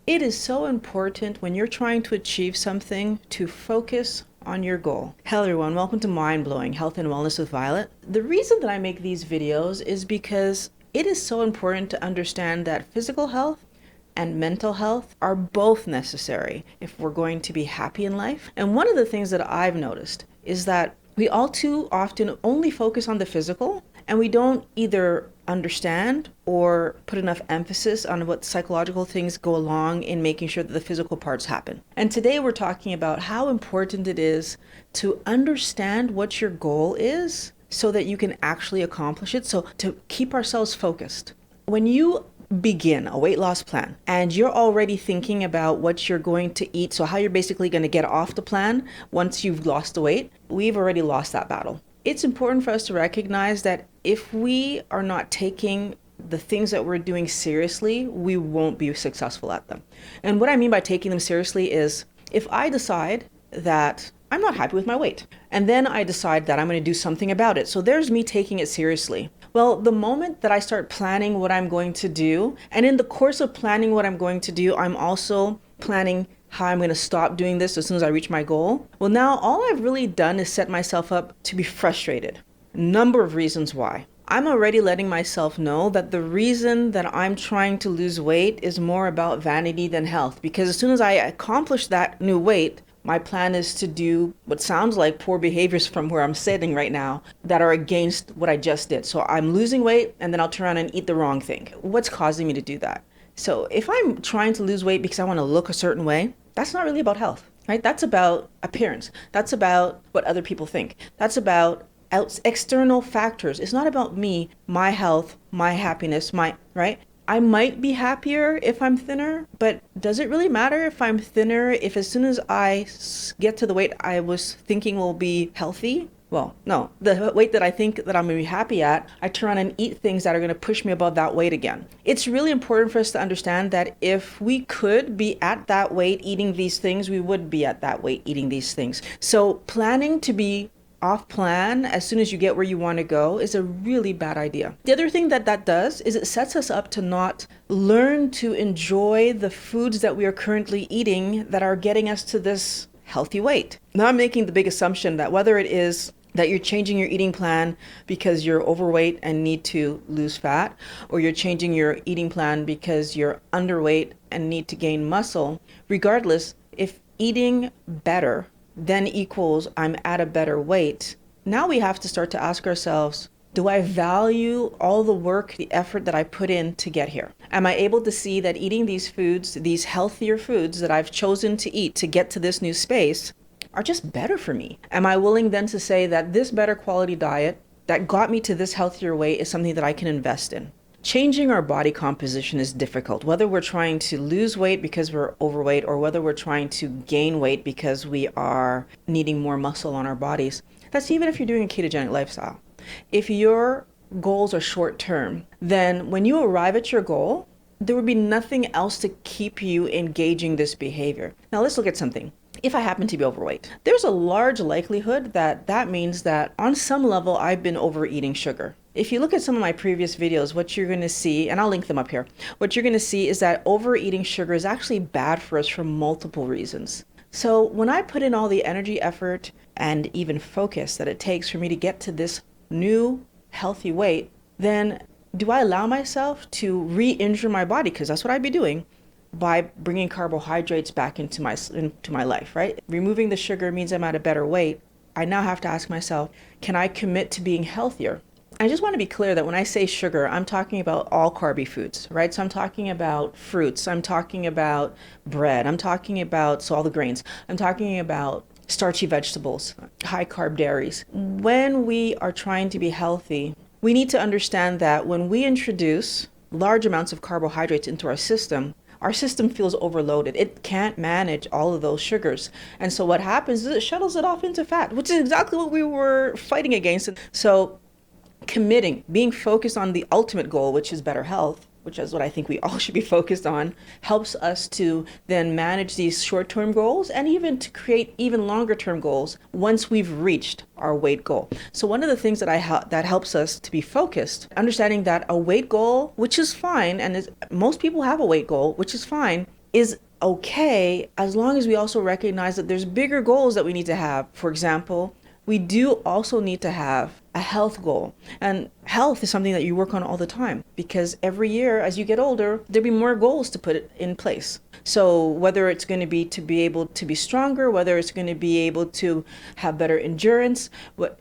It is so important when you're trying to achieve something to focus on your goal. Hello everyone, welcome to Mind Blowing Health and Wellness with Violet. The reason that I make these videos is because it is so important to understand that physical health and mental health are both necessary if we're going to be happy in life. And one of the things that I've noticed is that we all too often only focus on the physical, and we don't either understand or put enough emphasis on what psychological things go along in making sure that the physical parts happen. And today we're talking about how important it is to understand what your goal is so that you can actually accomplish it. So to keep ourselves focused. When you begin a weight loss plan and you're already thinking about what you're going to eat, so how you're basically going to get off the plan once you've lost the weight, we've already lost that battle. It's important for us to recognize that if we are not taking the things that we're doing seriously, we won't be successful at them. And what I mean by taking them seriously is if I decide that I'm not happy with my weight, and then I decide that I'm going to do something about it. So there's me taking it seriously. Well, the moment that I start planning what I'm going to do, and in the course of planning what I'm going to do, I'm also planning how I'm going to stop doing this as soon as I reach my goal. Well, now all I've really done is set myself up to be frustrated. Number of reasons why. I'm already letting myself know that the reason that I'm trying to lose weight is more about vanity than health. Because as soon as I accomplish that new weight, my plan is to do what sounds like poor behaviors from where I'm sitting right now that are against what I just did. So I'm losing weight and then I'll turn around and eat the wrong thing. What's causing me to do that? So if I'm trying to lose weight because I want to look a certain way, that's not really about health, right? That's about appearance. That's about what other people think. That's about external factors. It's not about me, my health, my happiness, right? I might be happier if I'm thinner, but does it really matter if I'm thinner if as soon as I get to the weight I was thinking will be healthy? Well, no. The weight that I think that I'm going to be happy at, I turn around and eat things that are going to push me above that weight again. It's really important for us to understand that if we could be at that weight eating these things, we would be at that weight eating these things. So planning to be off plan as soon as you get where you want to go is a really bad idea. The other thing that does is it sets us up to not learn to enjoy the foods that we are currently eating that are getting us to this healthy weight. Now I'm making the big assumption that whether it is that you're changing your eating plan because you're overweight and need to lose fat, or you're changing your eating plan because you're underweight and need to gain muscle, regardless, if eating better then equals I'm at a better weight, now we have to start to ask ourselves, do I value all the work, the effort that I put in to get here? Am I able to see that eating these foods, these healthier foods that I've chosen to eat to get to this new space are just better for me? Am I willing then to say that this better quality diet that got me to this healthier weight is something that I can invest in? Changing our body composition is difficult, whether we're trying to lose weight because we're overweight or whether we're trying to gain weight because we are needing more muscle on our bodies. That's even if you're doing a ketogenic lifestyle. If your goals are short term, then when you arrive at your goal, there would be nothing else to keep you engaging this behavior. Now let's look at something. If I happen to be overweight, there's a large likelihood that means that on some level I've been overeating sugar. If you look at some of my previous videos, what you're going to see, and I'll link them up here, what you're going to see is that overeating sugar is actually bad for us for multiple reasons. So when I put in all the energy, effort, and even focus that it takes for me to get to this new healthy weight, then do I allow myself to re-injure my body? Because that's what I'd be doing by bringing carbohydrates back into my life, right? Removing the sugar means I'm at a better weight. I now have to ask myself, can I commit to being healthier? I just want to be clear that when I say sugar, I'm talking about all carby foods, right? So I'm talking about fruits, I'm talking about bread, I'm talking about all the grains, I'm talking about starchy vegetables, high carb dairies. When we are trying to be healthy, we need to understand that when we introduce large amounts of carbohydrates into our system feels overloaded. It can't manage all of those sugars. And so what happens is it shuttles it off into fat, which is exactly what we were fighting against. So committing, being focused on the ultimate goal, which is better health, which is what I think we all should be focused on, helps us to then manage these short-term goals and even to create even longer-term goals once we've reached our weight goal. So one of the things that helps us to be focused, understanding that a weight goal, which is fine, and most people have a weight goal, which is fine, is okay, as long as we also recognize that there's bigger goals that we need to have. For example, we do also need to have a health goal. And health is something that you work on all the time, because every year as you get older, there'll be more goals to put in place. So whether it's going to be able to be stronger, whether it's going to be able to have better endurance,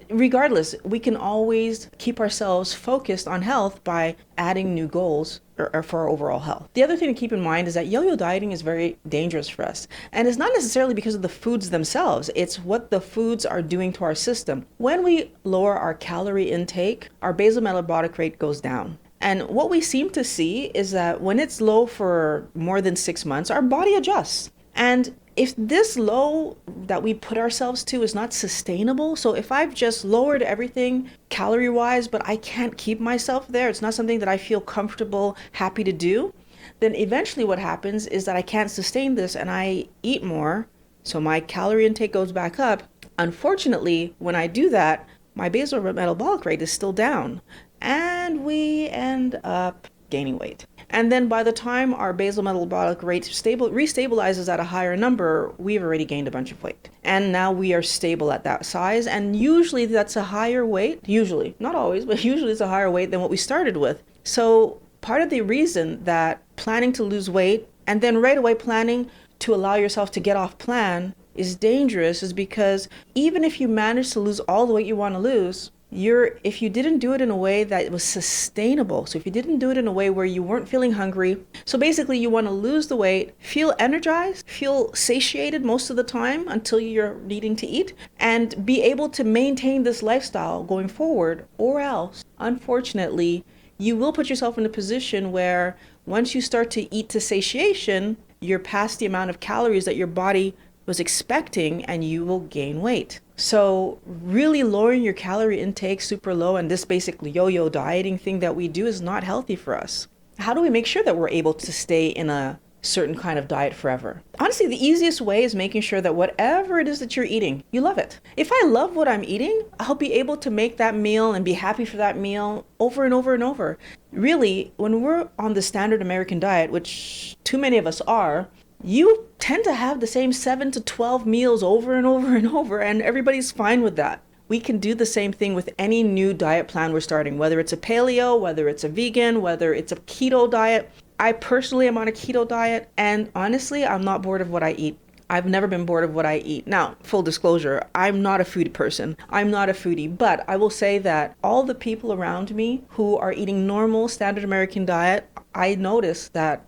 regardless, we can always keep ourselves focused on health by adding new goals or for our overall health. The other thing to keep in mind is that yo-yo dieting is very dangerous for us. And it's not necessarily because of the foods themselves, it's what the foods are doing to our system. When we lower our calorie intake, our basal metabolic rate goes down. And what we seem to see is that when it's low for more than 6 months, our body adjusts. And if this low that we put ourselves to is not sustainable, so if I've just lowered everything calorie-wise, but I can't keep myself there, it's not something that I feel comfortable, happy to do, then eventually what happens is that I can't sustain this and I eat more, so my calorie intake goes back up. Unfortunately, when I do that, my basal metabolic rate is still down, and we end up gaining weight. And then by the time our basal metabolic rate restabilizes at a higher number, we've already gained a bunch of weight. And now we are stable at that size. And usually that's a higher weight, usually, not always, but usually it's a higher weight than what we started with. So part of the reason that planning to lose weight and then right away planning to allow yourself to get off plan is dangerous is because even if you manage to lose all the weight you want to lose, if you didn't do it in a way that was sustainable, so if you didn't do it in a way where you weren't feeling hungry, so basically you want to lose the weight, feel energized, feel satiated most of the time until you're needing to eat, and be able to maintain this lifestyle going forward, or else, unfortunately, you will put yourself in a position where once you start to eat to satiation, you're past the amount of calories that your body was expecting and you will gain weight. So really lowering your calorie intake super low and this basically yo-yo dieting thing that we do is not healthy for us. How do we make sure that we're able to stay in a certain kind of diet forever? Honestly, the easiest way is making sure that whatever it is that you're eating, you love it. If I love what I'm eating, I'll be able to make that meal and be happy for that meal over and over and over. Really, when we're on the standard American diet, which too many of us are, you tend to have the same 7 to 12 meals over and over and over, and everybody's fine with that. We can do the same thing with any new diet plan we're starting, whether it's a paleo, whether it's a vegan, whether it's a keto diet. I personally am on a keto diet, and honestly, I'm not bored of what I eat. I've never been bored of what I eat. Now, full disclosure, I'm not a foodie person. I'm not a foodie, but I will say that all the people around me who are eating normal standard American diet, I notice that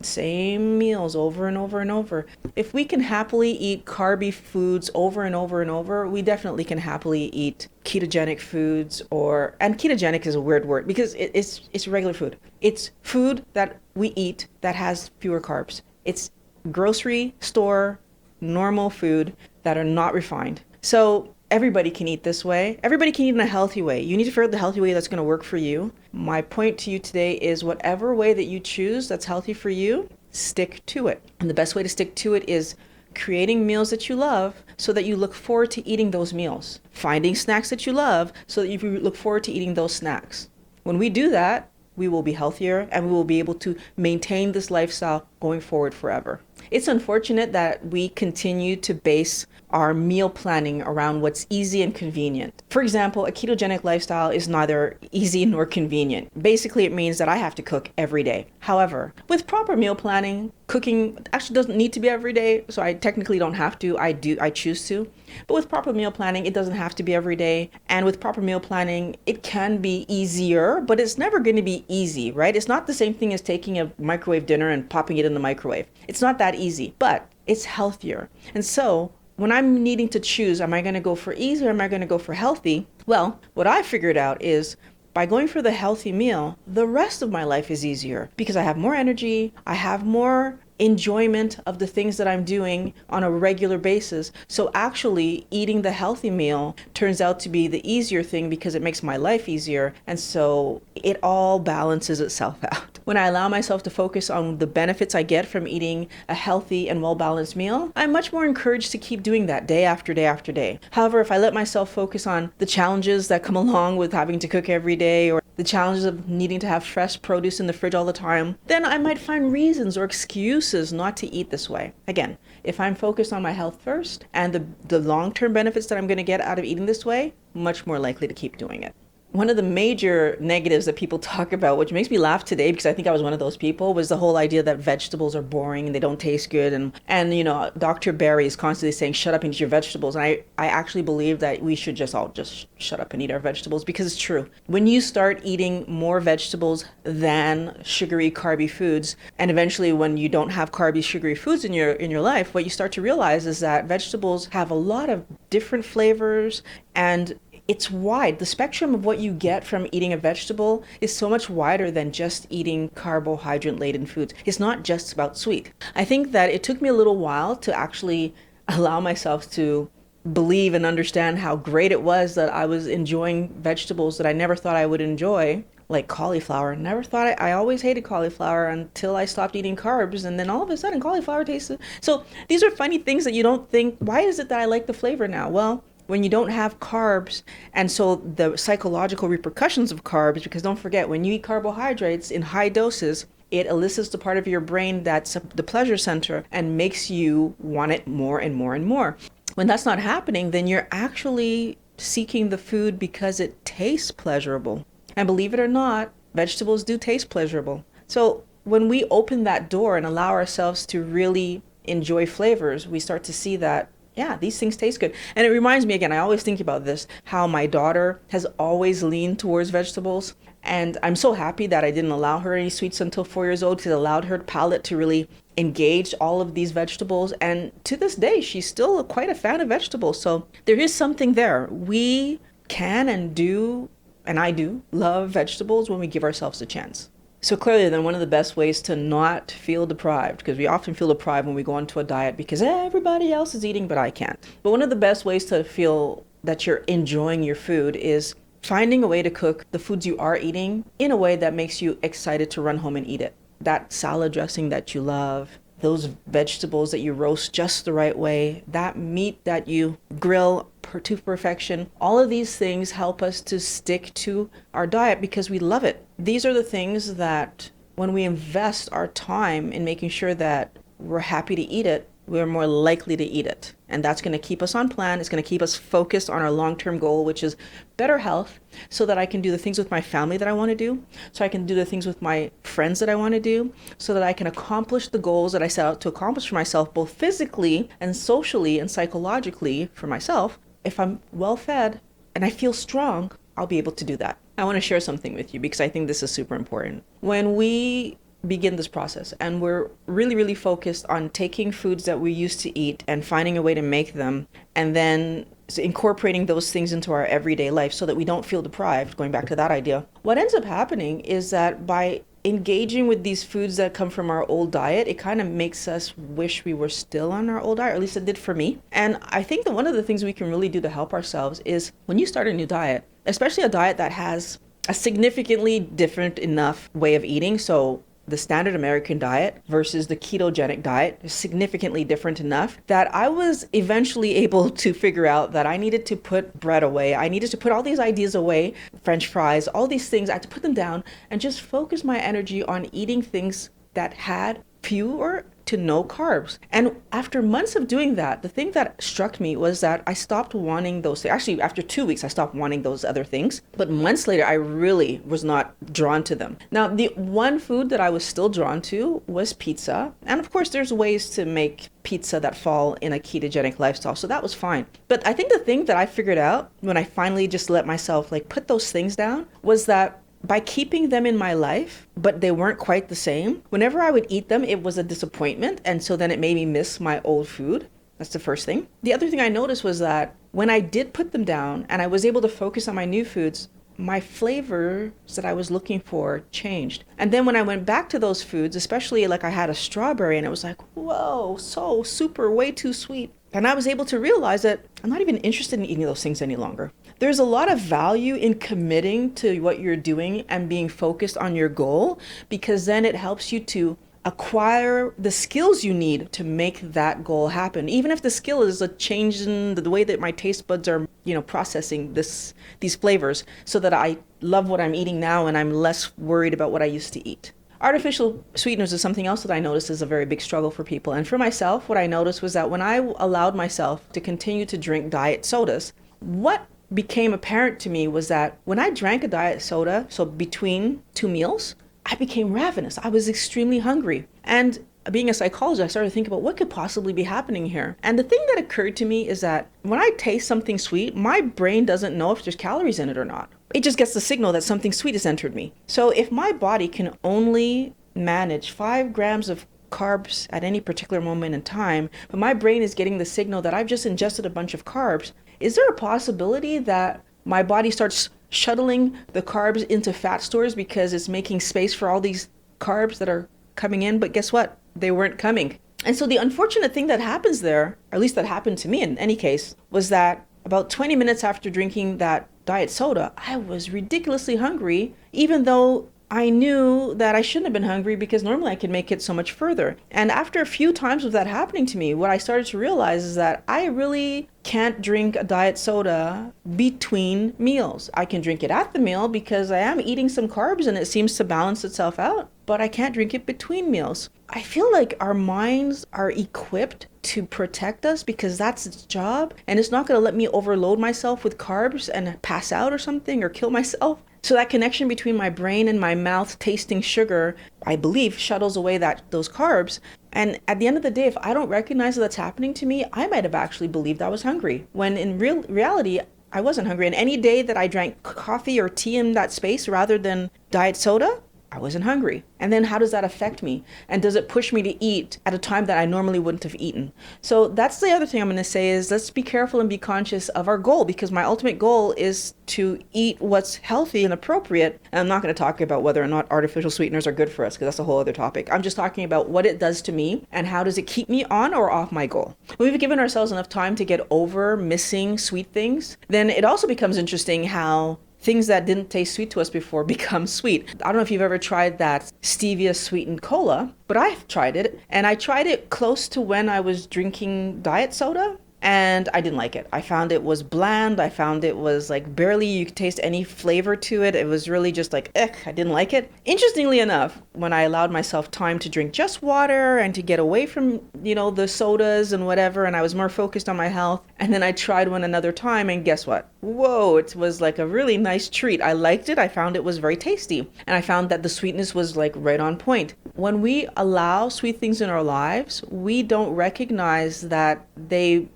same meals over and over and over. If we can happily eat carby foods over and over and over, we definitely can happily eat ketogenic foods and ketogenic is a weird word because it's regular food. It's food that we eat that has fewer carbs. It's grocery store, normal food that are not refined. So everybody can eat this way. Everybody can eat in a healthy way. You need to figure out the healthy way that's going to work for you. My point to you today is whatever way that you choose that's healthy for you, stick to it. And the best way to stick to it is creating meals that you love so that you look forward to eating those meals. Finding snacks that you love so that you look forward to eating those snacks. When we do that, we will be healthier and we will be able to maintain this lifestyle going forward forever. It's unfortunate that we continue to base our meal planning around what's easy and convenient. For example, a ketogenic lifestyle is neither easy nor convenient. Basically, it means that I have to cook every day. However, with proper meal planning, cooking actually doesn't need to be every day, so I technically don't have to. I choose to. But with proper meal planning, it doesn't have to be every day. And with proper meal planning, it can be easier, but it's never going to be easy, right? It's not the same thing as taking a microwave dinner and popping it in the microwave. It's not that easy, but it's healthier. And so when I'm needing to choose, am I going to go for easy or am I going to go for healthy? Well, what I figured out is by going for the healthy meal, the rest of my life is easier because I have more energy, I have more enjoyment of the things that I'm doing on a regular basis. So actually eating the healthy meal turns out to be the easier thing because it makes my life easier. And so it all balances itself out. When I allow myself to focus on the benefits I get from eating a healthy and well-balanced meal, I'm much more encouraged to keep doing that day after day after day. However, if I let myself focus on the challenges that come along with having to cook every day or the challenges of needing to have fresh produce in the fridge all the time, then I might find reasons or excuses not to eat this way. Again, if I'm focused on my health first and the long-term benefits that I'm going to get out of eating this way, much more likely to keep doing it. One of the major negatives that people talk about, which makes me laugh today because I think I was one of those people, was the whole idea that vegetables are boring and they don't taste good. And you know, Dr. Barry is constantly saying, shut up and eat your vegetables. And I actually believe that we should just all just shut up and eat our vegetables, because it's true. When you start eating more vegetables than sugary, carby foods, and eventually when you don't have carby, sugary foods in your life, what you start to realize is that vegetables have a lot of different flavors, and it's wide. The spectrum of what you get from eating a vegetable is so much wider than just eating carbohydrate-laden foods. It's not just about sweet. I think that it took me a little while to actually allow myself to believe and understand how great it was that I was enjoying vegetables that I never thought I would enjoy, like cauliflower. Never thought I always hated cauliflower until I stopped eating carbs, and then all of a sudden cauliflower tasted. So these are funny things that you don't think, why is it that I like the flavor now? Well, when you don't have carbs, and so the psychological repercussions of carbs, because don't forget, when you eat carbohydrates in high doses, it elicits the part of your brain that's the pleasure center and makes you want it more and more and more. When that's not happening, then you're actually seeking the food because it tastes pleasurable. And believe it or not, vegetables do taste pleasurable. So when we open that door and allow ourselves to really enjoy flavors, we start to see that, yeah, these things taste good. And it reminds me, again, I always think about this, how my daughter has always leaned towards vegetables. And I'm so happy that I didn't allow her any sweets until 4 years old, because it allowed her palate to really engage all of these vegetables. And to this day, she's still quite a fan of vegetables. So there is something there. We can and do, and I do, love vegetables when we give ourselves a chance. So clearly then, one of the best ways to not feel deprived, because we often feel deprived when we go onto a diet because everybody else is eating but I can't. But one of the best ways to feel that you're enjoying your food is finding a way to cook the foods you are eating in a way that makes you excited to run home and eat it. That salad dressing that you love, those vegetables that you roast just the right way, that meat that you grill to perfection, all of these things help us to stick to our diet because we love it. These are the things that when we invest our time in making sure that we're happy to eat it, we're more likely to eat it. And that's going to keep us on plan. It's going to keep us focused on our long-term goal, which is better health, so that I can do the things with my family that I want to do, so I can do the things with my friends that I want to do, so that I can accomplish the goals that I set out to accomplish for myself, both physically and socially and psychologically for myself. If I'm well fed and I feel strong, I'll be able to do that. I want to share something with you because I think this is super important. When we begin this process and we're really, really focused on taking foods that we used to eat and finding a way to make them, and then incorporating those things into our everyday life so that we don't feel deprived, going back to that idea, what ends up happening is that by engaging with these foods that come from our old diet, it kind of makes us wish we were still on our old diet, or at least it did for me. And I think that one of the things we can really do to help ourselves is when you start a new diet, especially a diet that has a significantly different enough way of eating. So the standard American diet versus the ketogenic diet is significantly different enough that I was eventually able to figure out that I needed to put bread away. I needed to put all these ideas away, French fries, all these things. I had to put them down and just focus my energy on eating things that had fewer to no carbs. And after months of doing that, the thing that struck me was that I stopped wanting those things. Actually, after 2 weeks, I stopped wanting those other things. But months later, I really was not drawn to them. Now, the one food that I was still drawn to was pizza. And of course, there's ways to make pizza that fall in a ketogenic lifestyle. So that was fine. But I think the thing that I figured out when I finally just let myself put those things down was that by keeping them in my life, but they weren't quite the same, whenever I would eat them, it was a disappointment. And so then it made me miss my old food. That's the first thing. The other thing I noticed was that when I did put them down and I was able to focus on my new foods, my flavors that I was looking for changed. And then when I went back to those foods, especially I had a strawberry and it was like, whoa, so super, way too sweet. And I was able to realize that I'm not even interested in eating those things any longer. There's a lot of value in committing to what you're doing and being focused on your goal, because then it helps you to acquire the skills you need to make that goal happen. Even if the skill is a change in the way that my taste buds are, processing these flavors so that I love what I'm eating now and I'm less worried about what I used to eat. Artificial sweeteners is something else that I noticed is a very big struggle for people. And for myself, what I noticed was that when I allowed myself to continue to drink diet sodas, what became apparent to me was that when I drank a diet soda, so between 2 meals, I became ravenous. I was extremely hungry. And being a psychologist, I started to think about what could possibly be happening here. And the thing that occurred to me is that when I taste something sweet, my brain doesn't know if there's calories in it or not. It just gets the signal that something sweet has entered me. So if my body can only manage 5 grams of carbs at any particular moment in time, but my brain is getting the signal that I've just ingested a bunch of carbs, is there a possibility that my body starts shuttling the carbs into fat stores because it's making space for all these carbs that are coming in? But guess what? They weren't coming. And so the unfortunate thing that happens there, or at least that happened to me in any case, was that about 20 minutes after drinking that diet soda, I was ridiculously hungry, even though I knew that I shouldn't have been hungry because normally I could make it so much further. And after a few times of that happening to me, what I started to realize is that I really can't drink a diet soda between meals. I can drink it at the meal because I am eating some carbs and it seems to balance itself out, but I can't drink it between meals. I feel like our minds are equipped to protect us because that's its job, and it's not going to let me overload myself with carbs and pass out or something or kill myself. So that connection between my brain and my mouth tasting sugar, I believe, shuttles away those carbs. And at the end of the day, if I don't recognize that that's happening to me, I might have actually believed I was hungry, when in reality, I wasn't hungry. And any day that I drank coffee or tea in that space rather than diet soda, I wasn't hungry. And then how does that affect me? And does it push me to eat at a time that I normally wouldn't have eaten? So that's the other thing I'm going to say is let's be careful and be conscious of our goal, because my ultimate goal is to eat what's healthy and appropriate. And I'm not going to talk about whether or not artificial sweeteners are good for us, because that's a whole other topic. I'm just talking about what it does to me and how does it keep me on or off my goal. When we've given ourselves enough time to get over missing sweet things, then it also becomes interesting how things that didn't taste sweet to us before become sweet. I don't know if you've ever tried that stevia sweetened cola, but I've tried it, and I tried it close to when I was drinking diet soda, and I didn't like it. I found it was bland. I found it was like barely you could taste any flavor to it. It was really just like, I didn't like it. Interestingly enough, when I allowed myself time to drink just water and to get away from, the sodas and whatever, and I was more focused on my health, and then I tried one another time, and guess what? Whoa, it was like a really nice treat. I liked it. I found it was very tasty, and I found that the sweetness was like right on point. When we allow sweet things in our lives, we don't recognize that they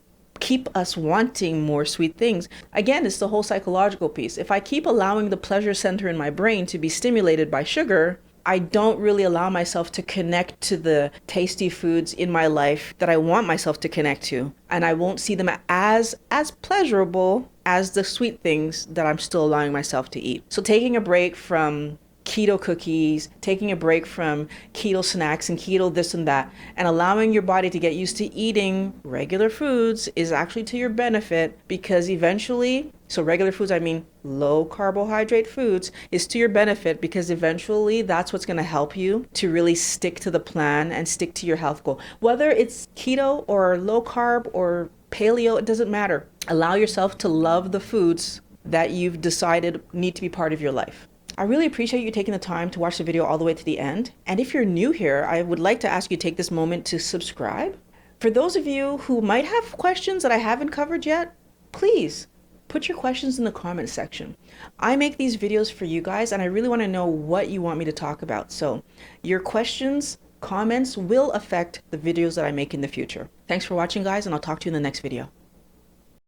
keep us wanting more sweet things. Again, it's the whole psychological piece. If I keep allowing the pleasure center in my brain to be stimulated by sugar, I don't really allow myself to connect to the tasty foods in my life that I want myself to connect to. And I won't see them as pleasurable as the sweet things that I'm still allowing myself to eat. So taking a break from keto cookies, taking a break from keto snacks and keto this and that, and allowing your body to get used to eating regular foods is actually to your benefit, because eventually, so regular foods, I mean low carbohydrate foods, is to your benefit, because eventually that's what's going to help you to really stick to the plan and stick to your health goal. Whether it's keto or low carb or paleo, it doesn't matter. Allow yourself to love the foods that you've decided need to be part of your life. I really appreciate you taking the time to watch the video all the way to the end. And if you're new here, I would like to ask you to take this moment to subscribe. For those of you who might have questions that I haven't covered yet, please put your questions in the comment section. I make these videos for you guys, and I really want to know what you want me to talk about. So your questions, comments will affect the videos that I make in the future. Thanks for watching, guys, and I'll talk to you in the next video.